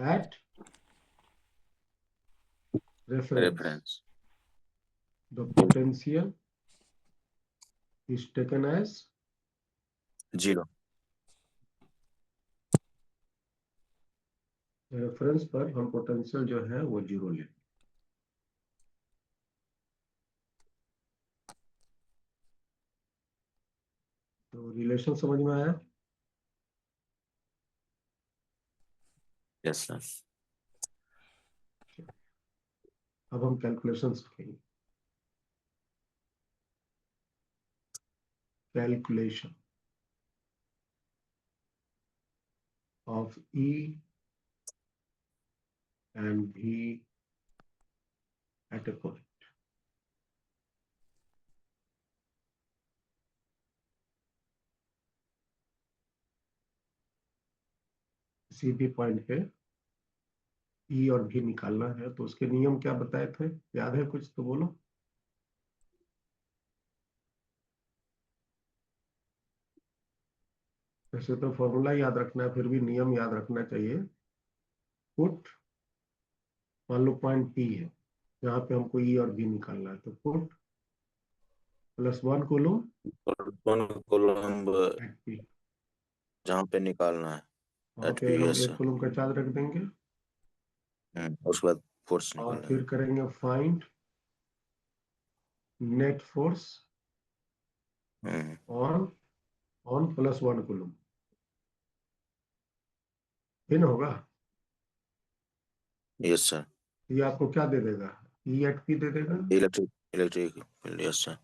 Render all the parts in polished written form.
at reference. reference. The potential is taken as 0. Reference पर हम potential जो है वो 0 लें। तो रिलेशन समझ में आया? Yes, sir. अब हम कैलकुलेशन सीखेंगे। Calculation of E and V at a point. किसी भी पॉइंट पे E और V निकालना है तो उसके नियम क्या बताए थे, याद है कुछ तो बोलो। वैसे तो फॉर्मूला याद रखना है, फिर भी नियम याद रखना चाहिए। पुट, मान लो पॉइंट P है, यहाँ पे हमको E और V निकालना है, तो पुट +1 कूलम और दोनों कोलम्ब एट P। जहाँ पे निकालना है वहाँ पे हम HPS। 1 कूलम का चार्ज रख देंगे उसके बाद फोर्स और निकालेंगे। फिर करेंगे find net force hmm. On +1 coulomb. फिर होगा यस सर। ये आपको क्या दे देगा, E एट P दे देगा। Electric field. Yes sir.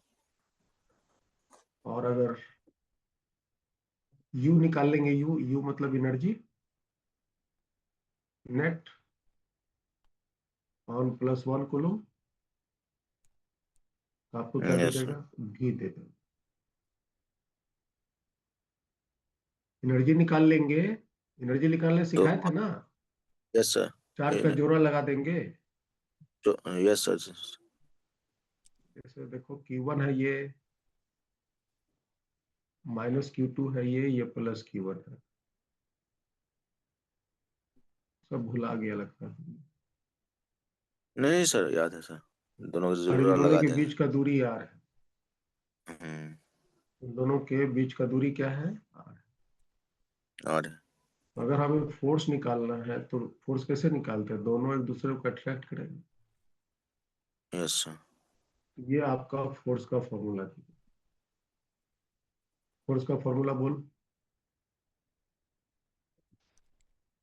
और अगर U निकाल लेंगे, U मतलब एनर्जी नेट ऑन +1 कूलम, तो आपको क्या दे यस सर। देगा, V दे देगा। एनर्जी निकाल लेंगे, एनर्जी निकालने तो सिखाए थे ना, यस सर। चार्ज का जोड़ा लगा देंगे। तो यस सर। जैसे देखो Q1 है ये, -Q2 है ये +Q1 है। सब भुला गया लगता है। नहीं सर, याद है सर। दोनों का और इन जोड़ा दोनों के लगाते बीच हैं। का दूरी R है। हम्म। इन दोनों के बीच का दूरी क्या है, R। और अगर हमें फोर्स निकालना है तो फोर्स कैसे निकालते हैं, दोनों एक दूसरे को अट्रैक्ट करेंगे। Yes sir. ये आपका फोर्स का फॉर्मूला थी। फोर्स का फॉर्मूला बोल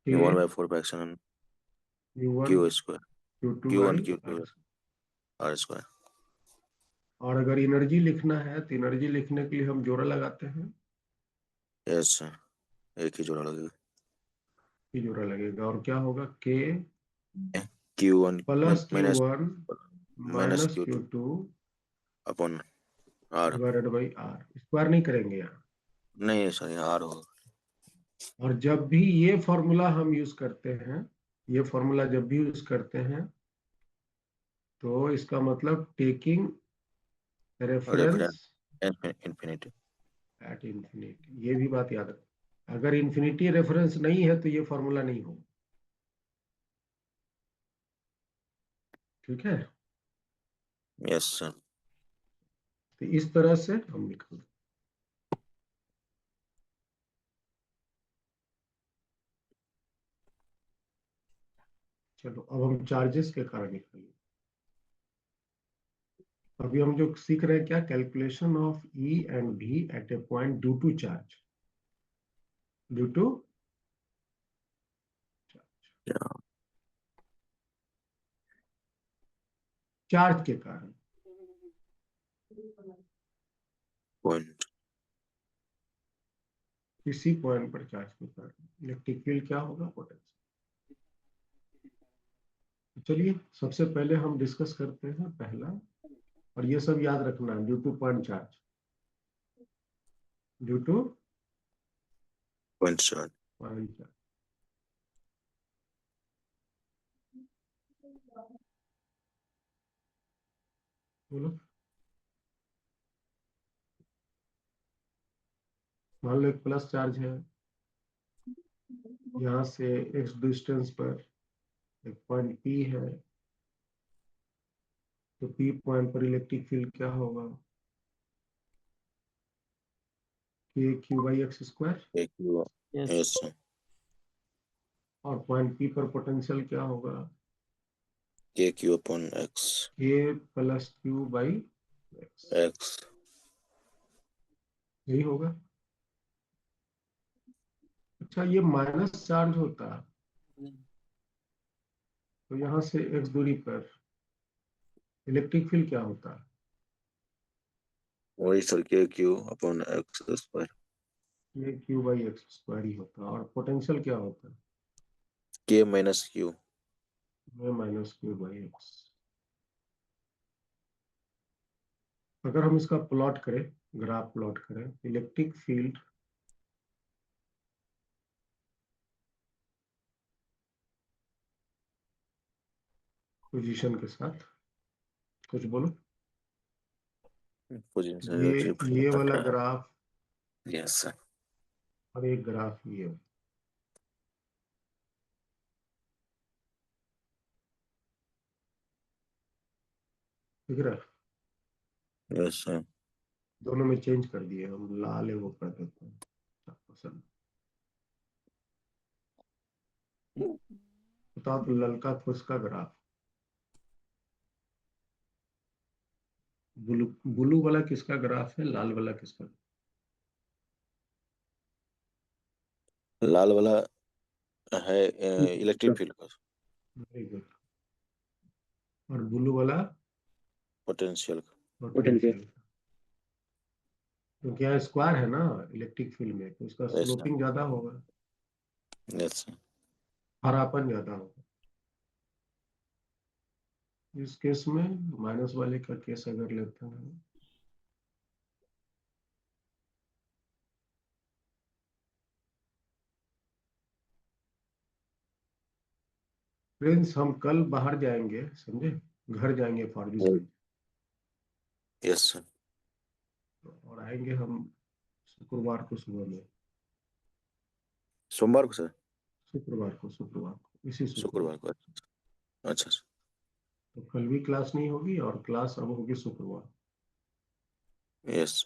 के q1/4 U1 q square Q2 q1 by q2 R। r square. और अगर एनर्जी लिखना है तो एनर्जी लिखने के लिए हम जोड़ा लगाते हैं, यस सर, एक ही जोड़ा लगेगा। ये जोड़ा लगेगा और क्या होगा, K q1 plus minus Q1 minus minus q2 Q2 upon r। Divided by R। Square नहीं करेंगे यहाँ। नहीं सर, यहाँ r होगा। और जब भी ये फॉर्मूला हम यूज करते हैं, ये फॉर्मूला जब भी यूज करते हैं तो इसका मतलब taking reference reference infinity. At infinity. ये भी बात याद रखो, अगर इंफिनिटी रेफरेंस नहीं है तो ये फॉर्मूला नहीं होगा। ठीक है, यस सर। तो इस तरह से हम निकाल। चलो अब हम चार्जेस के कारण निकालेंगे। अभी हम जो सीख रहे हैं क्या, calculation of E and V at a point due to charge, due to charge के कारण। पॉइंट। किसी पॉइंट पर चार्ज के कारण इलेक्ट्रिक फील्ड क्या होगा, पोटेंशियल। चलिए सबसे पहले हम डिस्कस करते हैं पहला, और ये सब याद रखना है, due two point charge, due two point sir. Point charge. बोलो, मान लो एक प्लस चार्ज है, यहाँ से x डिस्टेंस पर एक पॉइंट P है, तो P पॉइंट पर इलेक्ट्रिक फील्ड क्या होगा? k/x²। के क्यू। Yes yes sir. और पॉइंट P पर पोटेंशियल क्या होगा? के Q upon x. k+q/x। X. यही होगा। अच्छा, ये माइनस चार्ज होता है, तो यहाँ से x दूरी पर इलेक्ट्रिक फील्ड क्या होता है? वही सर, के Q upon x square. k/x² ही होता है। और पोटेंशियल क्या होता है? के माइनस क्यू। -q/x। अगर हम इसका प्लॉट करें, ग्राफ प्लॉट करें, इलेक्ट्रिक फील्ड पोजीशन के साथ, कुछ बोलो। पोजीशन ये इलेक्ट्रिक फील्ड ये कट वाला रहा ग्राफ है। Yes sir. और एक ग्राफ ये है। दिख रहा है? Yes sir. दोनों में चेंज कर दिए हम, लाल है वो कर देते हैं पसंद। बताओ तो, ललका किसका ग्राफ? ब्लू ब्लू वाला किसका ग्राफ है, लाल वाला किसका? लाल वाला है इलेक्ट्रिक फील्ड का। Very good. और ब्लू वाला पोटेंशियल का। पोटेंशियल। क्योंकि यहाँ स्क्वायर है ना इलेक्ट्रिक फील्ड में, तो उसका यस सर। स्लोपिंग ज्यादा होगा, यस सर। हरापन ज्यादा होगा। इस केस में माइनस वाले का केस अगर लेते हैं, फ्रेंड्स हम कल बाहर जाएंगे, समझे, घर जाएंगे फॉर्बिसगंज, यस सर। और आएंगे हम शुक्रवार को सुबह में। सोमवार को सर। शुक्रवार को इसी शुक्रवार। शुक्रवार को। अच्छा सर। तो कल भी क्लास नहीं होगी, और क्लास अब होगी शुक्रवार। यस।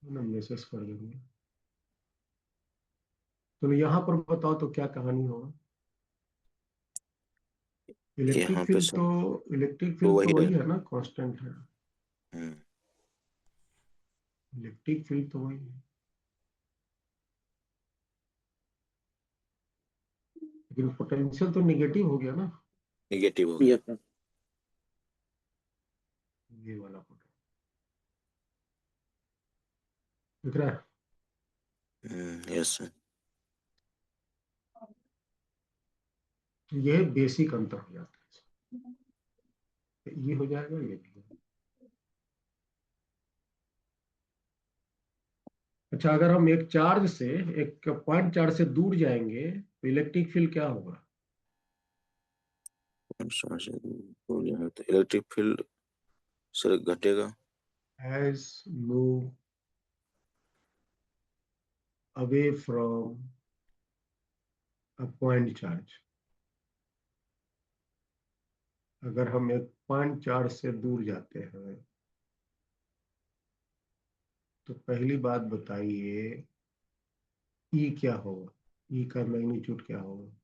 ना मैसेज कर देंगे। तो यहाँ पर बताओ तो क्या कहानी होगा? यहाँ पे सर इलेक्ट्रिक तो फील्ड वही तो वही रहेगा। है ना, कांस्टेंट है। हम्म। इलेक्ट्रिक फील्ड तो वही है, लेकिन पोटेंशियल तो निगेटिव हो गया ना। निगेटिव हो गया। यस ये वाला पोटेंशियल दिख रहा है? Yes sir. तो ये बेसिक अंतर हो जाता है, ये हो जाएगा, ये भी हो जाएगा। अच्छा, अगर हम एक पॉइंट चार्ज से दूर जाएंगे तो इलेक्ट्रिक फील्ड क्या होगा? तो इलेक्ट्रिक फील्ड सर घटेगा। As move away from a point charge. अगर हम एक पॉइंट चार्ज से दूर जाते हैं, तो पहली बात बताइए, ई क्या होगा? ई का मैग्नीट्यूड क्या होगा?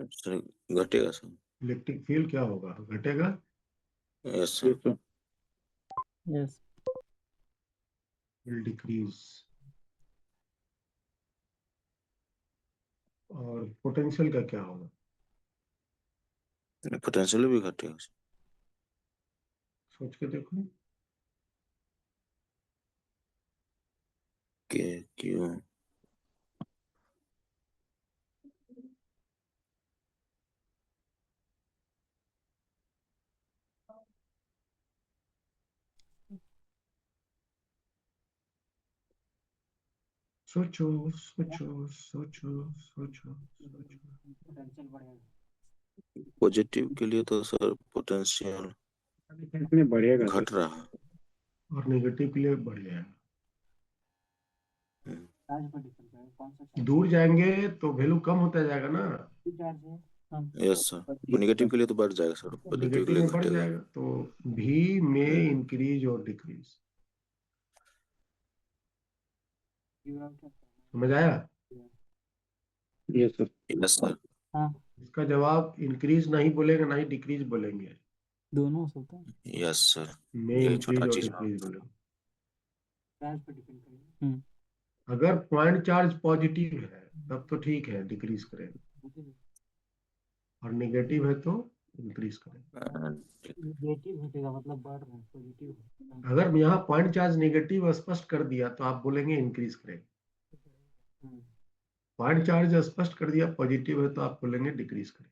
सर घटेगा सर। इलेक्ट्रिक फील्ड क्या होगा, घटेगा। Yes sir. Yes will decrease. और पोटेंशियल का क्या होगा? पोटेंशियल भी घटेगा सर। सोच के देखो। के क्यू। सोचो सोचो सोचो सोचो सोचो। पॉजिटिव के लिए तो सर पोटेंशियल में बढ़ेगा सर। घट रहा है। और नेगेटिव के लिए बढ़ जाएगा। हम्म। चार्ज पर डिपेंड करेगा कौन सा चार्ज दूर जाएंगे तो वैल्यू कम होता जाएगा ना, चार्ज है। हाँ यस सर, नेगेटिव के लिए तो बढ़ जाएगा सर, पॉजिटिव के नेगेटिव लिए में बढ़ घटेगा। जाएगा। तो भी में इंक्रीज और डिक्रीज, समझ आया? Yes sir. Yes sir. हाँ इसका जवाब इंक्रीज नहीं बोलेंगे, ना ही डिक्रीज बोलेंगे, दोनों हो सकता है, यस सर, में ये इंक्रीज छोटा और चीज। डिक्रीज बोलेंगे। चार्ज पर डिपेंड करेगा। अगर पॉइंट चार्ज पॉजिटिव है तब तो ठीक है, डिक्रीज करें, और निगेटिव है तो इंक्रीज करें। नेगेटिव घटेगा मतलब बढ़ रहा है, पॉजिटिव अगर यहाँ पॉइंट चार्ज नेगेटिव स्पष्ट कर दिया तो आप बोलेंगे इंक्रीज करें। पॉइंट चार्ज स्पष्ट कर दिया पॉजिटिव है तो आप बोलेंगे डिक्रीज करें।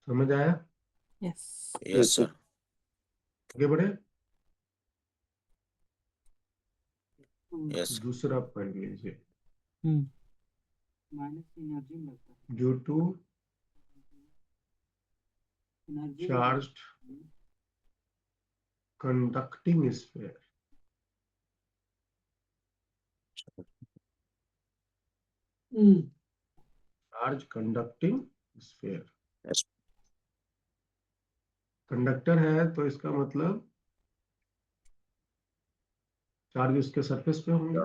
समझ आया? Yes yes sir. आगे बढ़े। यस दूसरा पॉइंट लीजिए। माइनस एनर्जी में लगता है, due to energy charged conducting sphere, charge conducting sphere. Yes conductor है तो इसका मतलब चार्ज उसके सरफेस पे होंगे,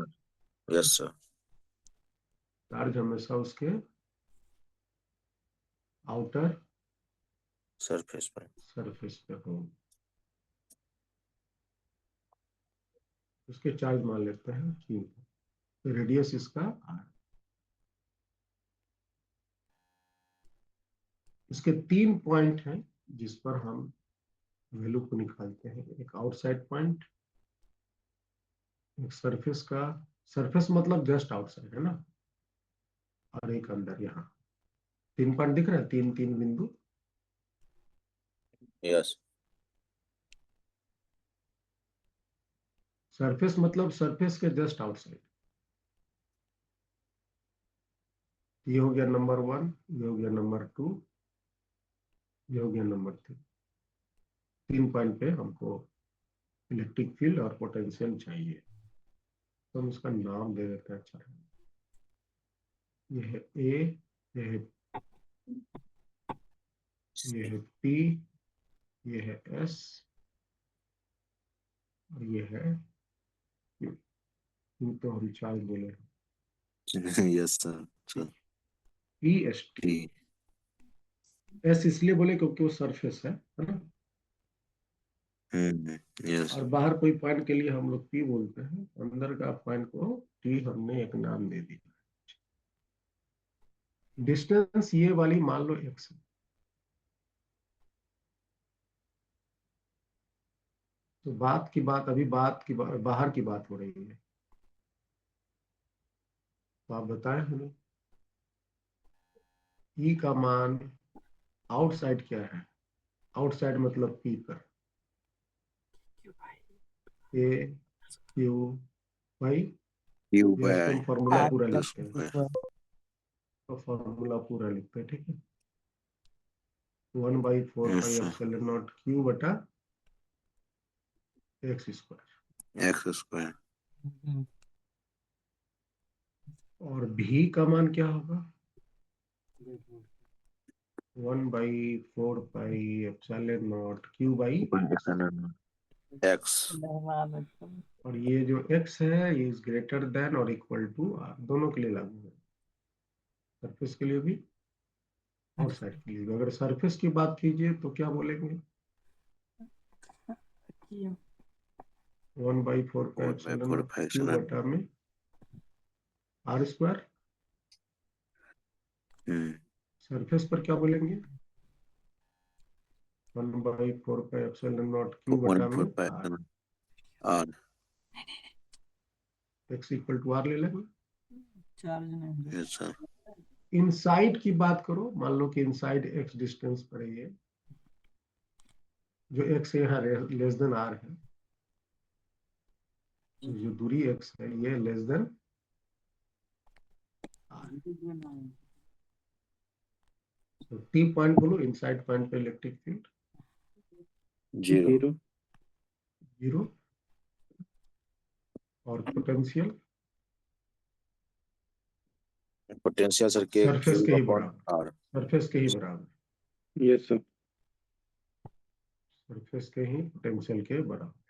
यस सर। चार्ज हमेशा उसके आउटर सरफेस पर। सरफेस पे होंगे। उसके चार्ज मान लेते हैं Q, तो रेडियस इसका R। इसके 3 पॉइंट हैं जिस पर हम वैल्यू को निकालते हैं। एक आउटसाइड पॉइंट, एक सरफेस का, सरफेस मतलब जस्ट आउटसाइड है ना, और एक अंदर यहाँ। 3 पॉइंट दिख रहा है, 3 बिंदु। यस सरफेस मतलब सरफेस के जस्ट आउटसाइड। ये हो गया नंबर 1, ये हो गया नंबर 2, ये हो गया नंबर 3। 3 पॉइंट पे हमको इलेक्ट्रिक फील्ड और पोटेंशियल चाहिए, तो हम इसका नाम दे देते हैं। अच्छा, ये है ए, ये है, ये है पी, ये है एस, और ये है Q। तो हम चार्ज बोले yes sir. P S T. T. S इसलिए बोले क्योंकि वो सरफेस है ना, यस और बाहर कोई पॉइंट के लिए हम लोग पी बोलते हैं, अंदर का पॉइंट को टी हमने एक नाम दे दिया। डिस्टेंस ये वाली मान लो एक्स है, तो बात की बात अभी बाहर की बात हो रही है। तो आप बताएं हमें ई का मान आउटसाइड क्या है? आउटसाइड मतलब पी पर ए क्यू भाई, क्यू ये इसको बाय हम फॉर्मूला आर पूरा प्लस लिखते हैं, स्क्वायर। तो फॉर्मूला पूरा लिखते हैं, ठीक है। 1/4 yes pi sir. Epsilon not Q बटा एक्स स्क्वायर। X square. और भी का मान क्या होगा? 1/4 pi epsilon not Q by, x. और ये जो x है इज ग्रेटर देन और इक्वल टू r, दोनों के लिए लागू है, सरफेस के लिए भी और साइड के लिए भी। अगर सरफेस की बात कीजिए तो क्या बोलेंगे? 1/4 पाई एप्सिलॉन 1/4 नॉट क्यू बटा में r स्क्वायर। सरफेस पर क्या बोलेंगे? 1/4 पाई एप्सिलॉन नॉट क्यू बटा में 1/4 r, r. x equal to r ले लेंगे। चार्ज नहीं यस सर। इनसाइड की बात करो, मान लो कि इनसाइड x डिस्टेंस पर है, ये जो x है यहाँ लेस देन r है, तो जो दूरी x है ये लेस देन r। तो टी पॉइंट बोलो, इनसाइड पॉइंट पे इलेक्ट्रिक फील्ड जीरो। 0। और पोटेंशियल पोटेंशियल सर के सरफेस क्यू के ही अपॉन बराबर, आर। सरफेस के ही बराबर, यस सर। सरफेस के ही पोटेंशियल के बराबर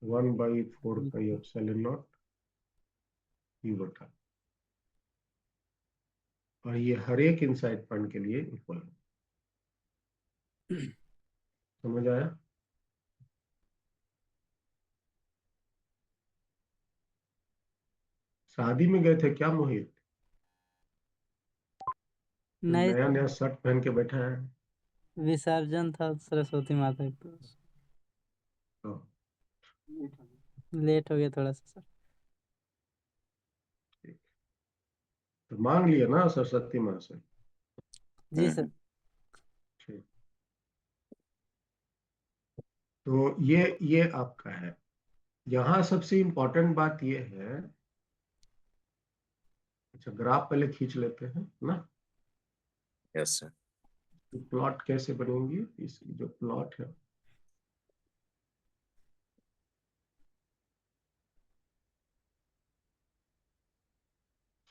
1/4πε0 Q बटा, और ये हर एक इनसाइड पॉइंट के लिए इक्वल है। समझ आया? शादी में गए थे क्या मोहित? नहीं, नया नया शर्ट पहन के बैठा है। विसर्जन था सरस्वती माता के पास, तो लेट हो गया थोड़ा सा सर। तो मांग लिया ना सरस्वती माँ से? जी सर। ठीक। तो ये आपका है। यहाँ सबसे इम्पोर्टेंट बात ये है, अच्छा ग्राफ पहले खींच लेते हैं ना, यस सर। प्लॉट कैसे बनेंगी, इस जो प्लॉट है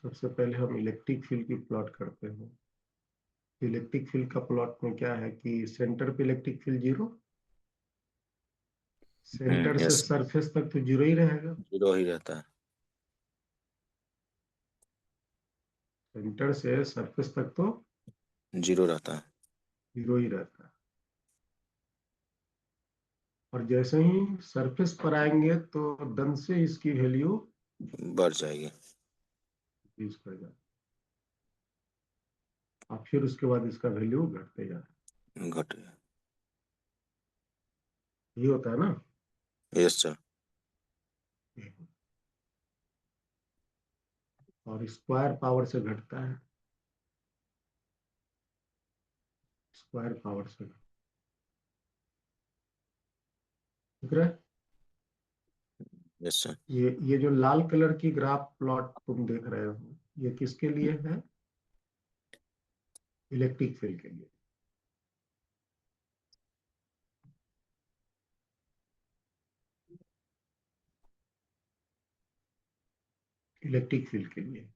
सबसे पहले हम इलेक्ट्रिक फील्ड की प्लॉट करते हैं। इलेक्ट्रिक फील्ड का प्लॉट में क्या है कि सेंटर पे इलेक्ट्रिक फील्ड 0, सेंटर से यस, सरफेस तक तो 0 ही रहेगा, जीरो ही रहता है। सेंटर से सरफेस तक तो जीरो रहता है। 0 ही रहता है। और जैसे ही सरफेस पर आएंगे तो दन से इसकी वैल्यू बढ़ जाएगी। यूज कर जाए, और फिर उसके बाद इसका वैल्यू घटते जाए, घट गया। ये होता है ना। Yes sir. और स्क्वायर पावर से घटता है, स्क्वायर पावर से, ठीक है। Yes sir. ये जो लाल कलर की ग्राफ प्लॉट तुम देख रहे हो, ये किसके लिए है? इलेक्ट्रिक फील्ड के लिए। इलेक्ट्रिक फील्ड के लिए,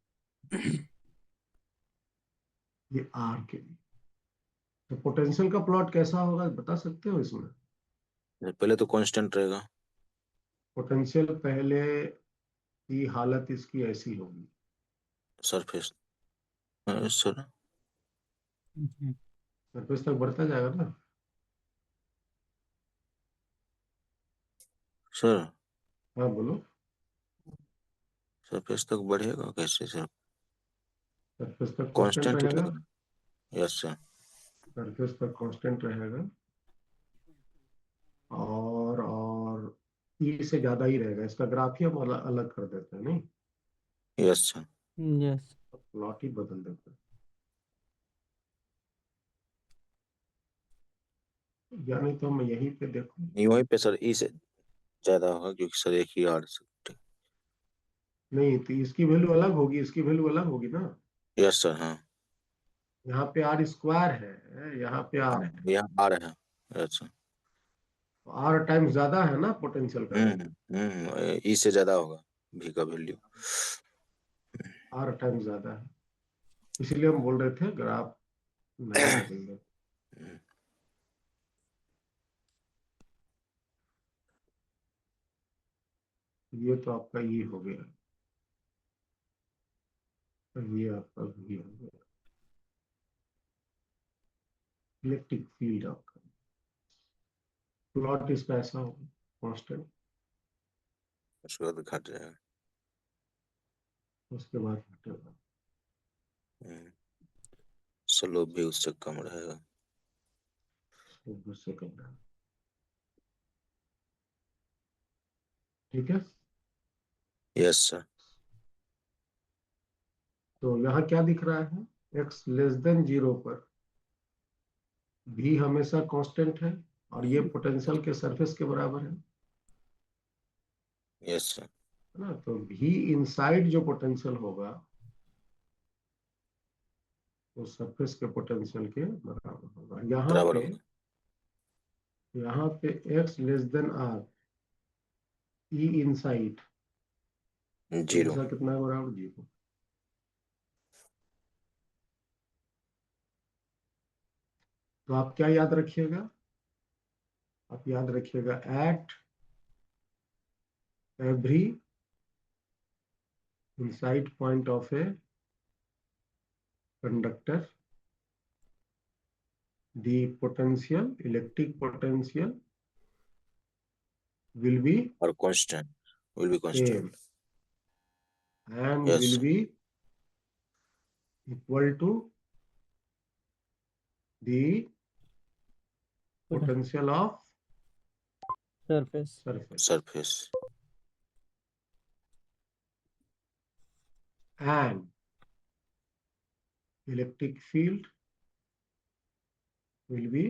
ये आर के लिए। तो पोटेंशियल का प्लॉट कैसा होगा बता सकते हो इसमें? पहले तो कांस्टेंट रहेगा। पोटेंशियल पहले की हालत इसकी ऐसी होगी, सरफेस सर। सरफेस तक बढ़ता जाएगा ना। सर हाँ बोलो। सरफेस तक बढ़ेगा कैसे सर? सरफेस तक कांस्टेंट कांस्टेंट ही रहेगा, रहेगा। Yes sir. सरफेस तक कांस्टेंट रहेगा, और ई से ज्यादा ही रहेगा। इसका ग्राफ ही हम अलग अलग कर देते हैं, नहीं यस सर। यस। प्लॉट ही बदल देते हैं। यानी तो हम यहीं पे देखो, नहीं, वहीं पे सर ई से ज्यादा होगा क्योंकि सर एक ही आर सकते। नहीं तो इसकी वैल्यू अलग होगी, इसकी वैल्यू अलग होगी ना। Yes sir. हाँ यहाँ पे आर स्क्वायर है, यहाँ पे आर हाँ, है, यहाँ आ रहे हैं। Yes sir. आर टाइम्स ज्यादा है ना पोटेंशियल का वैल्यू, ई से ज्यादा होगा भी का वैल्यू। आर टाइम्स ज्यादा है, इसीलिए हम बोल रहे थे ग्राफ नहीं बदल रहे। ये तो आपका ये हो गया, ये आपका ये हो गया इलेक्ट्रिक फील्ड। आपका प्लॉट इसका ऐसा होगा कांस्टेंट, उसके बाद घट जाएगा। उसके बाद घटेगा। स्लोप भी उससे कम रहेगा। उससे कम रहेगा, ठीक है। Yes sir. तो यहाँ क्या दिख रहा है, x<0 पर भी हमेशा कांस्टेंट है, और ये पोटेंशियल के सरफेस के बराबर है यस सर। ना। तो भी इनसाइड जो पोटेंशियल होगा वो सरफेस के पोटेंशियल के बराबर होगा। बराबर होगा। यहाँ पे x r ई इनसाइड जीरो। हमेशा कितना है बराबर 0। तो आप क्या याद रखिएगा, आप याद रखिएगा at every inside point of A conductor the potential, electric potential will be और constant will be same constant. and yes will be equal to the potential of surface. surface. Surface. And electric field will be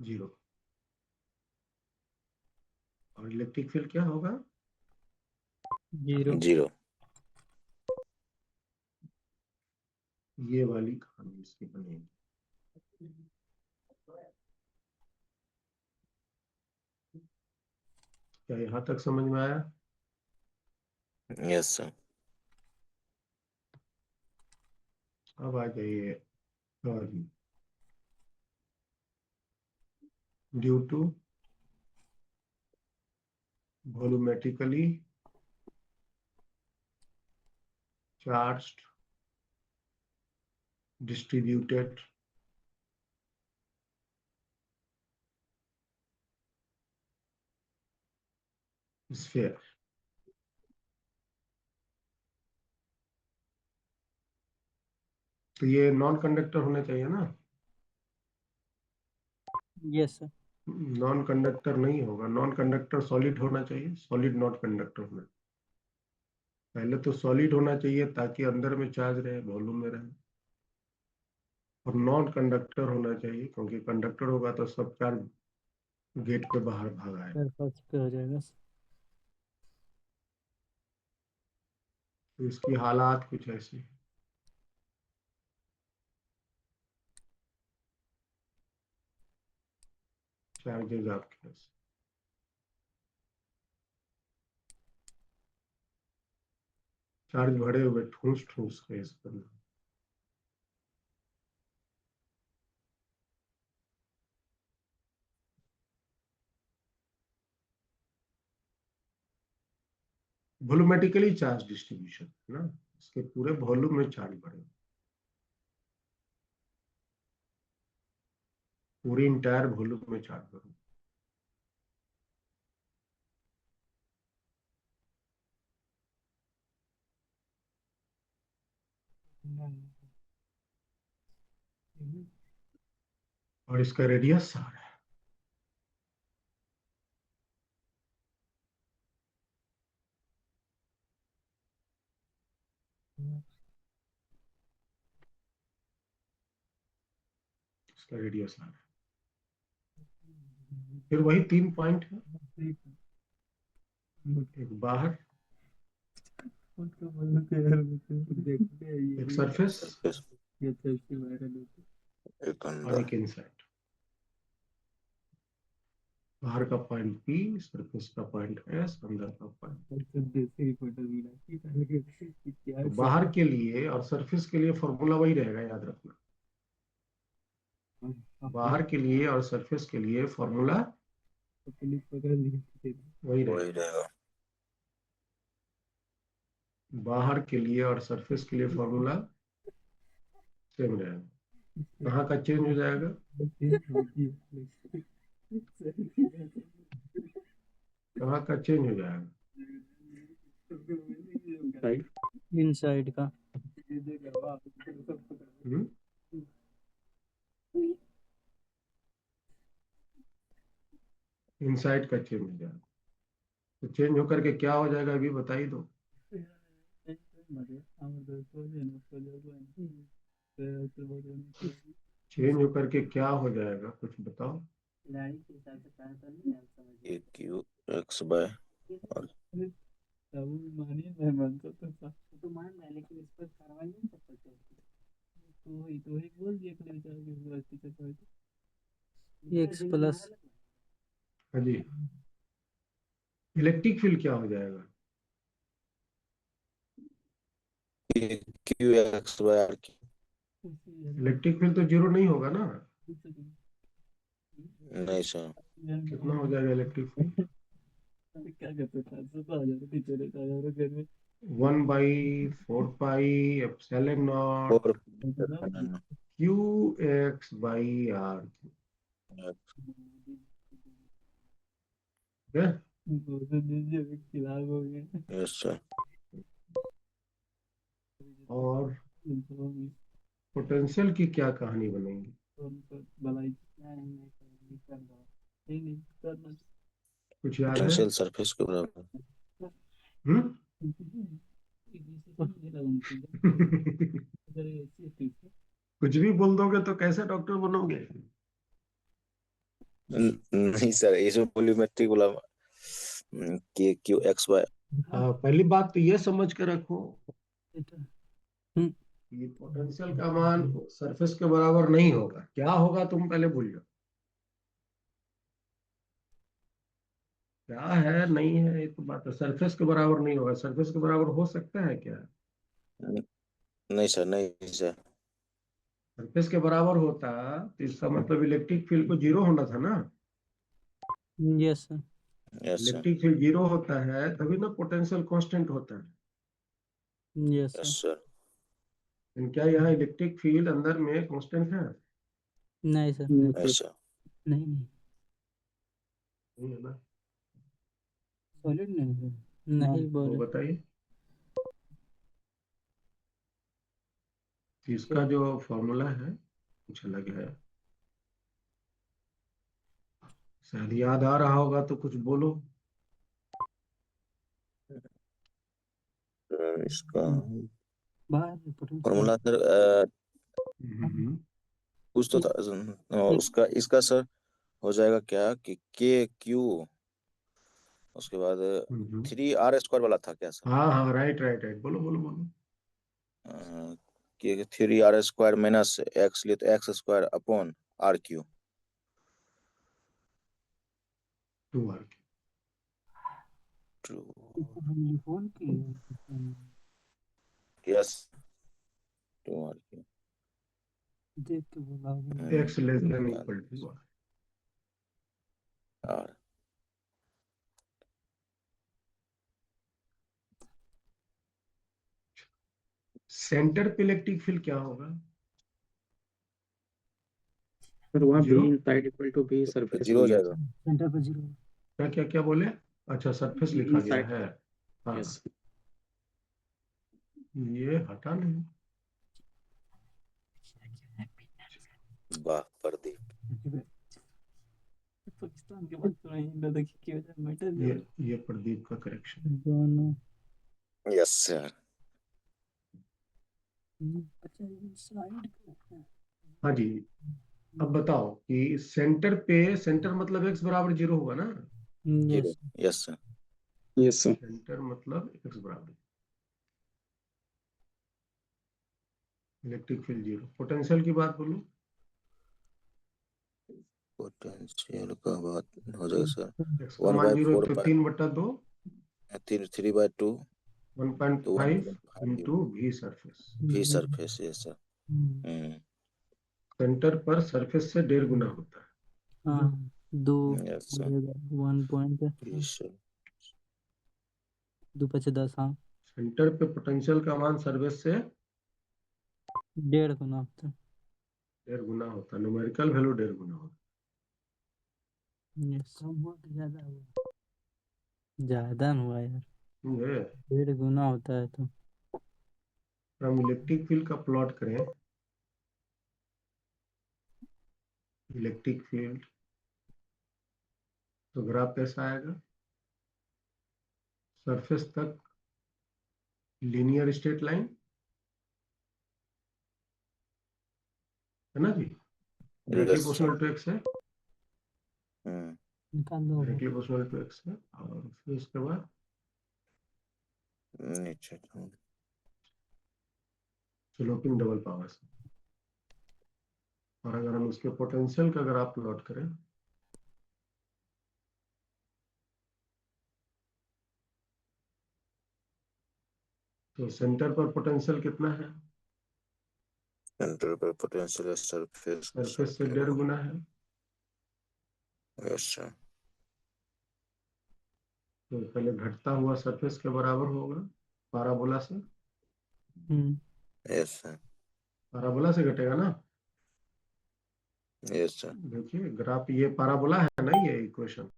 0। और electric field क्या होगा? Zero. Zero. ये वाली कहानी इसकी बनेगी। क्या यहाँ तक समझ में आया? Yes sir. अब आ जाइए due to volumetrically charged distributed sphere, तो ये नॉन कंडक्टर होने चाहिए ना? Yes sir. नॉन कंडक्टर नहीं होगा, नॉन कंडक्टर सॉलिड होना चाहिए, सॉलिड नॉट कंडक्टर होना। पहले तो सॉलिड होना चाहिए ताकि अंदर में चार्ज रहे, वॉल्यूम में रहे, और नॉन कंडक्टर होना चाहिए क्योंकि कंडक्टर होगा तो सब चार्ज गेट पे बाहर भाग आएगा। सरफेस पे हो जाएगा। तो इसकी हालात कुछ ऐसी है। चार्जेज आपके पास चार्ज भरे हुए ठूस ठूस के इस पर वॉल्यूमेट्रिकली चार्ज डिस्ट्रीब्यूशन है ना, इसके पूरे वॉल्यूम में चार्ज भरे, पूरी इंटायर वॉल्यूम में चार्ज भरे। और इसका रेडियस आ रहा है इसका रेडियस आ रहा है। फिर वही 3 पॉइंट है, एक बाहर, एक सरफेस सरफेस एक और अंदर। एक इनसाइड। बाहर का पॉइंट P, सरफेस का पॉइंट S, अंदर का पॉइंट। तो बाहर के लिए और सरफेस के लिए फॉर्मूला वही रहेगा, याद रखना। बाहर के लिए और सरफेस के लिए फॉर्मूला वही रहेगा। वही रहेगा। बाहर के लिए और सरफेस के लिए फॉर्मूला सेम रहेगा। कहाँ का चेंज हो जाएगा? कहाँ का चेंज हो जाएगा? इनसाइड का। हम्म? इनसाइड का चेंज हो जाएगा। तो चेंज होकर के क्या हो जाएगा अभी बताइए तो। चेंज होकर के क्या हो जाएगा कुछ बताओ। ए क्यू एक्स बाय और एक्स प्लस हाँ जी, इलेक्ट्रिक फील्ड क्या हो जाएगा? Q x by r q. Electric field तो जीरो नहीं होगा ना। नहीं सर। कितना हो जाएगा इलेक्ट्रिक फील्ड? क्या करते थे सुबह आ जाते टीचर आ जाओ घर में 1/4 pi epsilon naught four q x by r. खिलाफ हो गए यस सर। और पोटेंशियल की क्या कहानी बनेगी? भलाई नहीं कर रहा नहीं करना कुछ याद है? पोटेंशियल सरफेस के बराबर। हम्म? कुछ भी बोल दोगे तो कैसे डॉक्टर बनोगे? नहीं सर, इसमें वॉल्यूमेट्रिक बोला कि क्यू एक्स बाय। पहली बात तो ये समझ के रखो कि पोटेंशियल का मान सरफेस के बराबर नहीं होगा। क्या होगा तुम पहले भूल जाओ। क्या है नहीं है एक बात है, सरफेस के बराबर नहीं होगा। सरफेस के बराबर हो सकता है क्या? नहीं सर, नहीं सर। सरफेस के बराबर होता तो इसका मतलब इलेक्ट्रिक फील्ड को जीरो होना था ना। Yes sir yes sir. Electric field zero होता है तभी ना पोटेंशियल कांस्टेंट होता है। Yes yes sir sir. लेकिन क्या यहाँ इलेक्ट्रिक फील्ड अंदर में कांस्टेंट है? नहीं सर नहीं सर। नहीं नहीं नहीं है ना। सॉलिड नहीं है नहीं तो बोले बताइए कि इसका जो फॉर्मूला है कुछ अलग है। शायद याद आ रहा होगा तो कुछ बोलो। इसका बाहर पोटेंशियल फॉर्मूला सर हम्म। कुछ तो था। उसका इसका सर हो जाएगा क्या कि के क्यू, उसके बाद हम्म। 3r² वाला था क्या सर? हाँ हाँ, राइट राइट राइट, बोलो बोलो बोलो। कि 3r² माइनस एक्स लिए तो x² upon r³ 2r। True. फोन की यस, 2r³ देख के बोला x less than equal to r. r। Centre पे इलेक्ट्रिक फील्ड क्या होगा? सर वहाँ be zero. Inside equal to be surface zero हो हो गया जाएगा। सर। सेंटर पे जीरो क्या क्या क्या बोले? अच्छा, सरफेस बी लिखा गया इनसाइड। है। हाँ, यस। ये हटा नहीं। वाह प्रदीप। पाकिस्तान के बाद तो नहीं लद्दाख की वजह मैटर ये प्रदीप का करेक्शन। दोनों यस सर। साइड हाँ जी। अब बताओ कि सेंटर मतलब एक्स बराबर जीरो होगा ना। Zero. Yes yes sir. Yes sir. Centre मतलब एक्स बराबर। Electric field zero. पोटेंशियल की बात बोलो। पोटेंशियल का बात हो जाएगा सर एक्स का वन मान बाई जीरो फोर तो पाई 3/2 3/2 तो 1.5 1.5 इंटू भी सरफेस। भी सरफेस। Yes sir. सेंटर पर सरफेस से 1.5 गुना होता है। हाँ दो यस सर। 1 पॉइंट भी सर। 2×10 हाँ सेंटर पे पोटेंशियल का मान सरफेस से 1.5 गुना होता है 1.5 गुना होता है। न्यूमेरिकल वैल्यू 1.5 गुना होता यस कम हुआ कि ज्यादा हुआ ज्यादा न हुआ यार है। 1.5 गुना होता है तो हम इलेक्ट्रिक फील्ड का प्लॉट करें। इलेक्ट्रिक फील्ड तो ग्राफ ऐसा आएगा। सरफेस तक लीनियर स्ट्रेट लाइन है ना जी। Directly yes sir. Proportional to X है। निकाल दो डायरेक्टली प्रोपोर्शनल टू एक्स है। और फिर उसके बाद नीचे स्लोपिंग डबल पावर से। और अगर हम उसके पोटेंशियल का अगर आप प्लॉट करें तो सेंटर पर पोटेंशियल कितना है? सेंटर पर पोटेंशियल सरफेस सरफेस से 1.5 गुना है। Yes sir. तो पहले घटता हुआ सरफेस के बराबर होगा पाराबोला से। Yes sir. पाराबोला से घटेगा ना? Yes sir. देखिए ग्राफ, ये पाराबोला है ना, ये इक्वेशन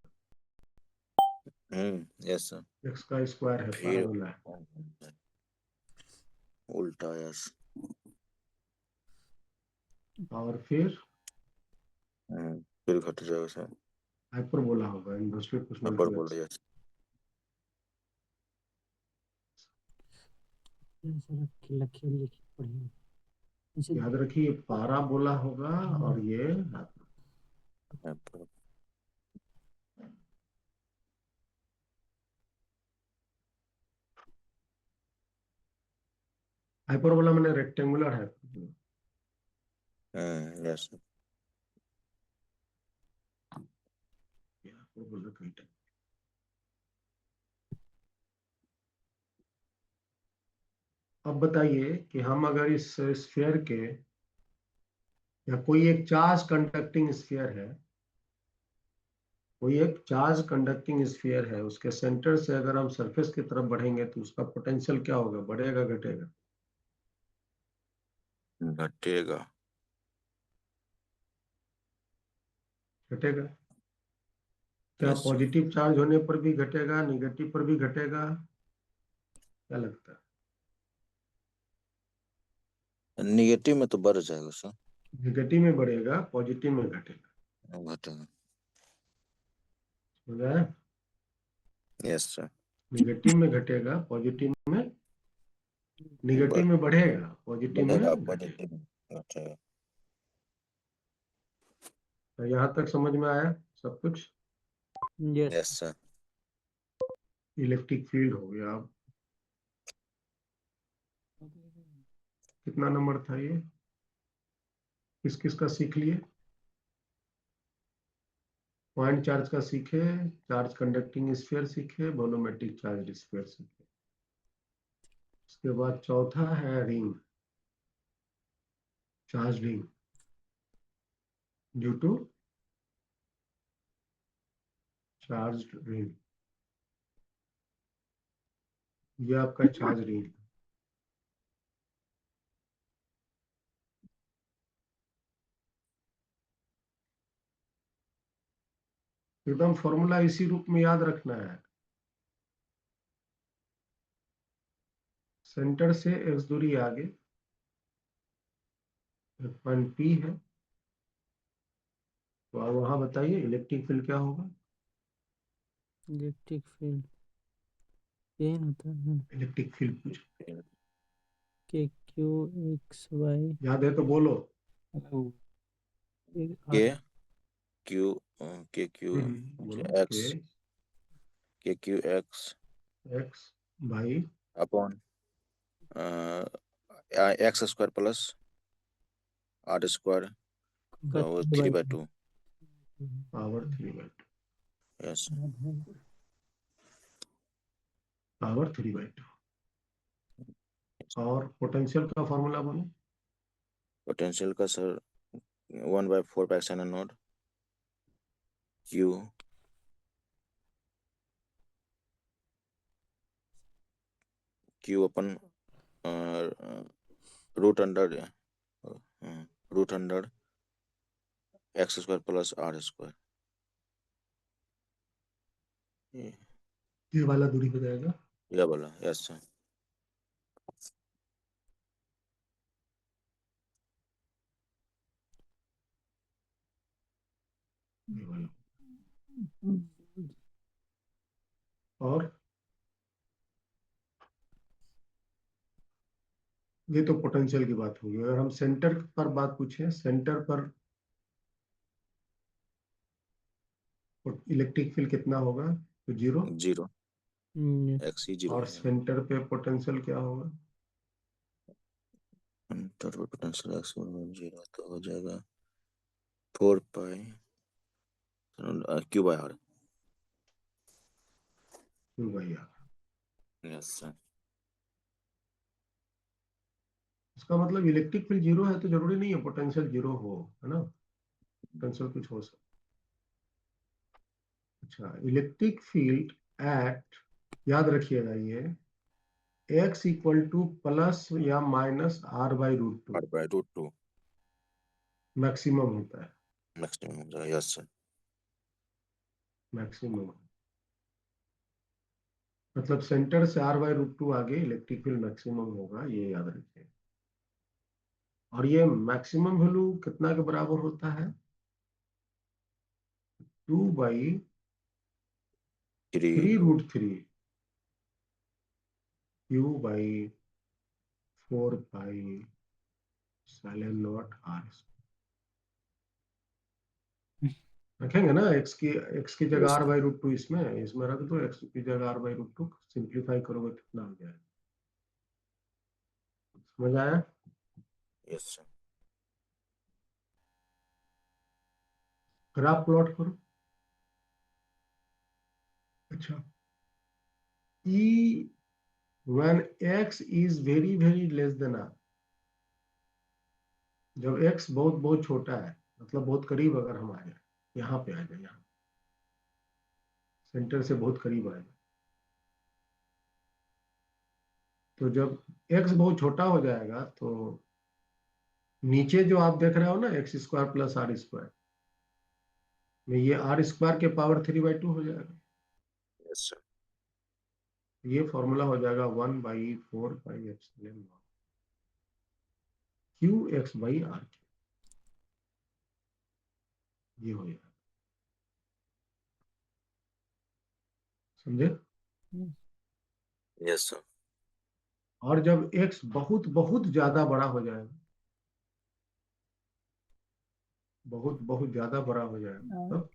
यस सर। एक्स का स्क्वायर है, फिर पाराबोला है। उल्टा यस। और फिर फिर घट जाएगा सर। हाइपरबोला होगा, इनवर्सली प्रोपोर्शनल अपर टू बोल एक्स। यस। याद रखिए पाराबोला होगा और ये हाइपरबोला मैंने रेक्टेंगुलर है। Yes sir. हाइपरबोला कहीं टाइप। अब बताइए कि हम अगर इस स्फीयर के, या कोई एक चार्ज कंडक्टिंग स्फीयर है, कोई एक चार्ज कंडक्टिंग स्फीयर है, उसके सेंटर से अगर हम सरफेस की तरफ बढ़ेंगे तो उसका पोटेंशियल क्या होगा, बढ़ेगा घटेगा? घटेगा। घटेगा। क्या यस सर। पॉजिटिव चार्ज होने पर भी घटेगा, निगेटिव पर भी घटेगा? क्या लगता है? निगेटिव में तो बढ़ जाएगा सर। निगेटिव में बढ़ेगा, पॉजिटिव में घटेगा। घटेगा। हो गया? Yes sir. निगेटिव में घटेगा, पॉजिटिव में, निगेटिव में बढ़ेगा, पॉजिटिव बढ़ेगा में घटेगा। पॉजिटिव में घटेगा। तो यहाँ तक समझ में आया सब कुछ? Yes sir. इलेक्ट्रिक फील्ड हो गया। अब कितना नंबर था ये? किस किस का सीख लिए? पॉइंट चार्ज का सीखे, चार्ज कंडक्टिंग स्फीयर सीखे, वॉल्यूमेट्रिक चार्ज स्फीयर सीखे। उसके बाद चौथा है ring, charge ring due to charge ring. ये आपका चार्ज रिंग। एकदम फॉर्मूला इसी रूप में याद रखना है। सेंटर से x दूरी आगे एक पॉइंट P है, तो आप वहां बताइए इलेक्ट्रिक फील्ड क्या होगा? इलेक्ट्रिक फील्ड पेन होता है इलेक्ट्रिक फील्ड पूछ, के क्यू एक्स वाई याद है तो बोलो। के क्यू के क्यू बोलो एक्स के क्यू एक्स एक्स भाई upon x square plus r square तो 3/2। पावर 3/2। Yes power 3/2। और पोटेंशियल का फॉर्मूला बोलो। पोटेंशियल का sir 1/4 pi sine naught q q upon root under x square plus r square. ये वाला दूरी हो जाएगा। यह बोला यस सर। ये वाला। और ये तो पोटेंशियल की बात होगी। अगर हम सेंटर पर बात पूछे, सेंटर पर इलेक्ट्रिक फील्ड कितना होगा, तो 0। 0 एक्स ही 0 और है। सेंटर पे पोटेंशियल क्या होगा? टोटल पोटेंशियल एक्स 0 तो हो जाएगा 4 पाई क्यू/r। क्यों भैया? Yes sir. उसका मतलब इलेक्ट्रिक फील्ड जीरो है तो जरूरी नहीं है पोटेंशियल जीरो हो, है ना, पोटेंशियल कुछ हो सकता। अच्छा, इलेक्ट्रिक फील्ड एट, याद रखिएगा ये, x इक्वल टू प्लस या माइनस r/√2 r/√2 मैक्सिमम होता है, मैक्सिमम हो जाएगा। Yes sir. मैक्सिमम मतलब सेंटर से r/√2 आगे इलेक्ट्रिक फील्ड मैक्सिमम होगा, ये याद रखिए। और ये मैक्सिमम वैल्यू कितना के बराबर होता है? 2/3√3 q/4π∭r। रखेंगे ना, x की जगह यस r/√2, इसमें रख दो, x की जगह r/√2, सिंप्लीफाई करोगे कितना हो जाएगा, समझ आया? Yes sir. ग्राफ प्लॉट करो। अच्छा, e when x is very very less than r, जब x बहुत बहुत छोटा है, मतलब बहुत करीब अगर हम आ जाए, यहाँ पे आ जाए, यहाँ सेंटर से बहुत करीब आ जाए, तो जब x बहुत छोटा हो जाएगा तो नीचे जो आप देख रहे हो ना x² प्लस r², में ये r² के पावर 3/2 हो जाएगा। Yes sir. ये फॉर्मूला हो जाएगा 1/4πε qx/r, ये हो जाएगा, समझे? Yes sir. और जब x बहुत बहुत ज्यादा बड़ा हो जाएगा, बहुत बहुत ज्यादा बड़ा हो जाएगा, तब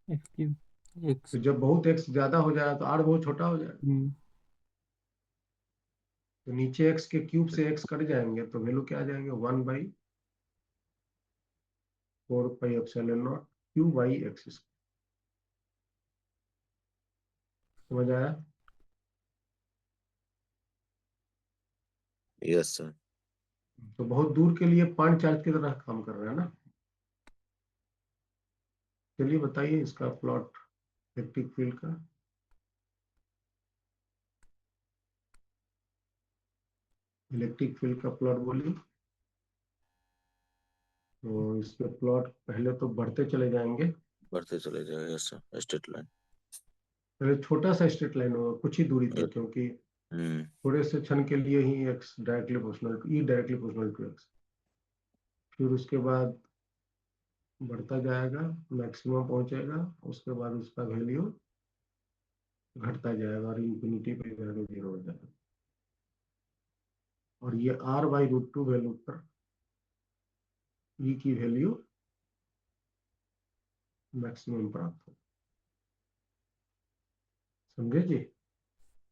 x3 तो जब बहुत x ज्यादा हो जाएगा तो r बहुत छोटा हो जाएगा, तो नीचे x के क्यूब से x कट जाएंगे तो वैल्यू क्या आ जाएंगे? 1/4πε0 q/x²। समझ आया? Yes sir. तो बहुत दूर के लिए पॉइंट चार्ज की तरह काम कर रहा है ना। चलिए बताइए इसका प्लॉट इलेक्ट्रिक फील्ड का। इलेक्ट्रिक फील्ड का प्लॉट बोलिए। तो इसके प्लॉट पहले तो बढ़ते चले जाएंगे, बढ़ते चले जाएगा। Yes sir, straight line. पहले छोटा सा स्ट्रेट लाइन होगा कुछ ही दूरी तक, क्योंकि हम्म। थोड़े से क्षण के लिए ही x directly proportional to x, फिर उसके बाद बढ़ता जाएगा, मैक्सिमम पहुंचेगा, उसके बाद उसका वैल्यू घटता जाएगा और इंफिनिटी पे वैल्यू 0 हो जाएगा, और ये r/√2 वैल्यू पर e की वैल्यू मैक्सिमम प्राप्त हो। समझे जी?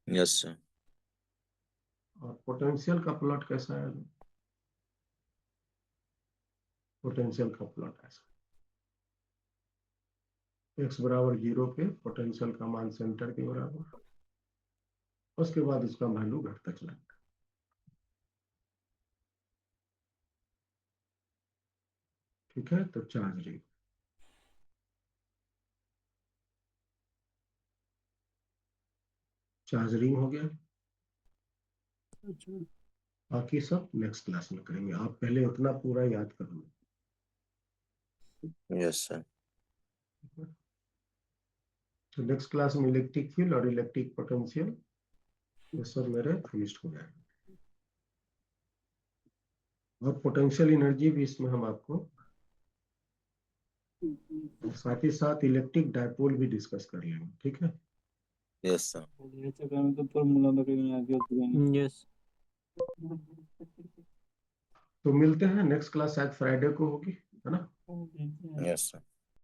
Yes sir. और पोटेंशियल का प्लॉट कैसा है? पोटेंशियल का प्लॉट ऐसा, x बराबर 0 पे पोटेंशियल का मान सेंटर के बराबर, उसके बाद उसका वैल्यू घटता चला जाएगा। ठीक है, तो चार्ज रिंग, चार्ज रिंग हो गया। बाकी सब नेक्स्ट क्लास में करेंगे, आप पहले उतना पूरा याद कर लो। Yes sir. तो नेक्स्ट क्लास में इलेक्ट्रिक फील्ड और इलेक्ट्रिक पोटेंशियल ये सब मेरे फिनिश्ड हो जाएगा, और पोटेंशियल एनर्जी भी इसमें हम आपको, और साथ ही साथ इलेक्ट्रिक डायपोल भी डिस्कस कर लेंगे। ठीक है, यस सर। चक्कर में तो फॉर्मूला वगैरह नहीं आ गया। यस। तो मिलते हैं, नेक्स्ट क्लास शायद फ्राइडे को होगी, है ना? Yes sir.